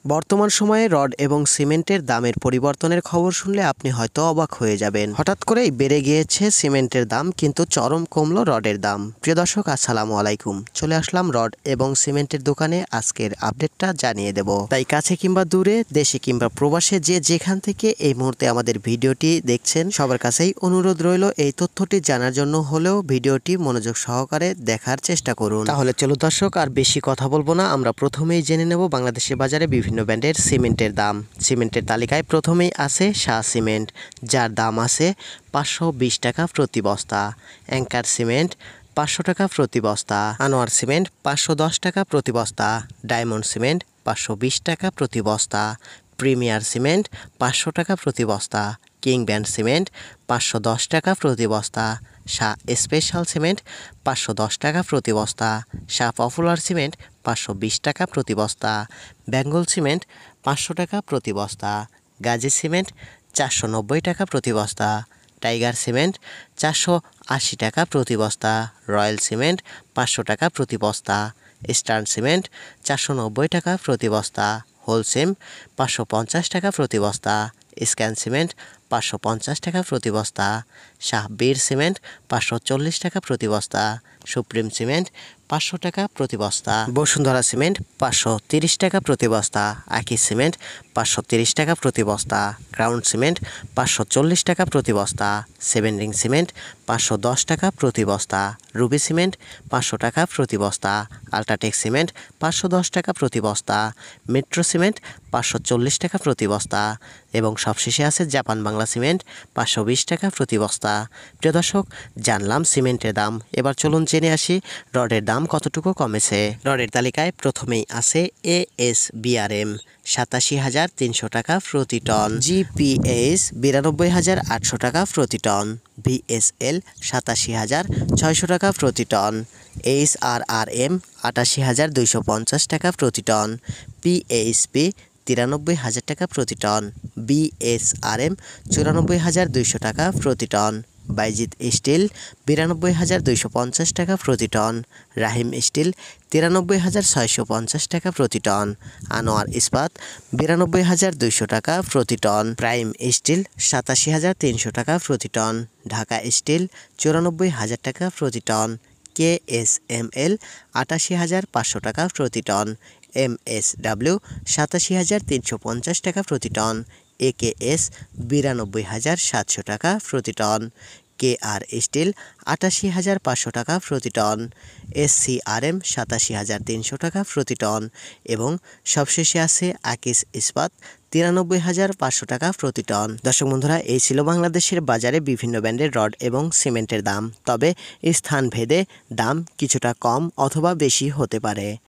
বর্তমান সময়ে রড এবং সিমেন্টের দামের পরিবর্তনের খবর শুনলে আপনি হয়তো অবাক হয়ে যাবেন। হঠাৎ করেই বেড়ে গিয়েছে সিমেন্টের দাম, কিন্তু চরম কমলো রডের দাম। প্রিয় দর্শক, আসসালামু আলাইকুম। চলে আসলাম রড এবং সিমেন্টের দোকানে আজকের আপডেটটা জানিয়ে দেব। তাই কাছে কিংবা দূরে, দেশে কিংবা প্রবাসে, যে যেখান থেকে এই মুহূর্তে আমাদের ভিডিওটি দেখছেন, সবার কাছেই অনুরোধ রইল এই তথ্যটি জানার জন্য হলেও ভিডিওটি মনোযোগ সহকারে দেখার চেষ্টা করুন। তাহলে চলো দর্শক, আর বেশি কথা বলবো না, আমরা প্রথমেই জেনে নেব বাংলাদেশের বাজারে বিভিন্ন ব্র্যান্ডের সিমেন্টের দাম। সিমেন্টের তালিকায় প্রথমেই আছে শাহ সিমেন্ট, যার দাম আছে 520 টাকা প্রতি বস্তা। অ্যাঙ্কার সিমেন্ট 500 টাকা প্রতি বস্তা। আনোয়ার সিমেন্ট 510 টাকা প্রতি বস্তা। ডায়মন্ড সিমেন্ট 520 টাকা প্রতি বস্তা। প্রিমিয়ার সিমেন্ট 500 টাকা প্রতি বস্তা। কিং ব্যান্ড সিমেন্ট 510 টাকা প্রতি বস্তা। শাহ স্পেশাল সিমেন্ট 510 টাকা প্রতি বস্তা। শাহ পপুলার সিমেন্ট 520 টাকা প্রতি বস্তা। বেঙ্গল সিমেন্ট 500 টাকা প্রতি বস্তা। গাজী সিমেন্ট 490 টাকা প্রতি বস্তা। টাইগার সিমেন্ট 480 টাকা প্রতি বস্তা। রয়্যাল সিমেন্ট 500 টাকা প্রতি বস্তা। ইস্টার্ন সিমেন্ট 490 টাকা প্রতি বস্তা। হোলসেম 550 টাকা প্রতি বস্তা। স্ক্যান সিমেন্ট 550 টাকা প্রতি বস্তা। শাহবীর সিমেন্ট 540 টাকা প্রতি বস্তা। সুপ্রিম সিমেন্ট 500 টাকা প্রতি বস্তা। বসুন্ধরা সিমেন্ট 530 টাকা প্রতি বস্তা। আকি সিমেন্ট 530 টাকা প্রতি বস্তা। ক্রাউন সিমেন্ট 540 টাকা প্রতি বস্তা। সেভেন রিং সিমেন্ট 510 টাকা প্রতি বস্তা। রুবি সিমেন্ট 500 টাকা প্রতি বস্তা। আল্ট্রাটেক সিমেন্ট 510 টাকা প্রতি বস্তা। মেট্রো সিমেন্ট 540 টাকা প্রতি বস্তা। এবং সবশেষে আছে জাপান বাংলা সিমেন্ট 520 টাকা প্রতি বস্তা। প্রিয় দর্শক, জানলাম সিমেন্টের দাম, এবার চলুন জেনে আসি রডের দাম কতটুকু কমেছে। রডের তালিকায় প্রথমেই আছে ASBRM 87,300 টাকা প্রতি টন। GPS 92,800 টাকা প্রতি টন। VSL 87,600 টাকা প্রতি টন। HRRM 88,250 টাকা প্রতি টন। PHP 93,000 টাকা প্রতি টন। BSRM 94,200 টাকা প্রতি টন। বাইজিৎ স্টিল 92,250 টাকা প্রতি টন। রাহিম স্টিল 93,650 টাকা প্রতি টন। আনোয়ার ইস্পাত 92,200 টাকা প্রতি টন। প্রাইম স্টিল 87,300 টাকা প্রতি টন। ঢাকা স্টিল 94,000 টাকা প্রতি টন। KSML 88,500 টাকা প্রতি টন। MSW 87,350 টাকা প্রতি টন। AKS 92,700 টাকা প্রতি টন। KR স্টিল 88,500 টাকা প্রতি টন। SCRM 87,300 টাকা প্রতি টন। এবং সবশেষে আছে আকিস ইস্পাত 93,500 টাকা প্রতি টন। দর্শক বন্ধুরা, এই ছিল বাংলাদেশের বাজারে বিভিন্ন ব্র্যান্ডের রড এবং সিমেন্টের দাম। তবে স্থান ভেদে দাম কিছুটা কম অথবা বেশি হতে পারে।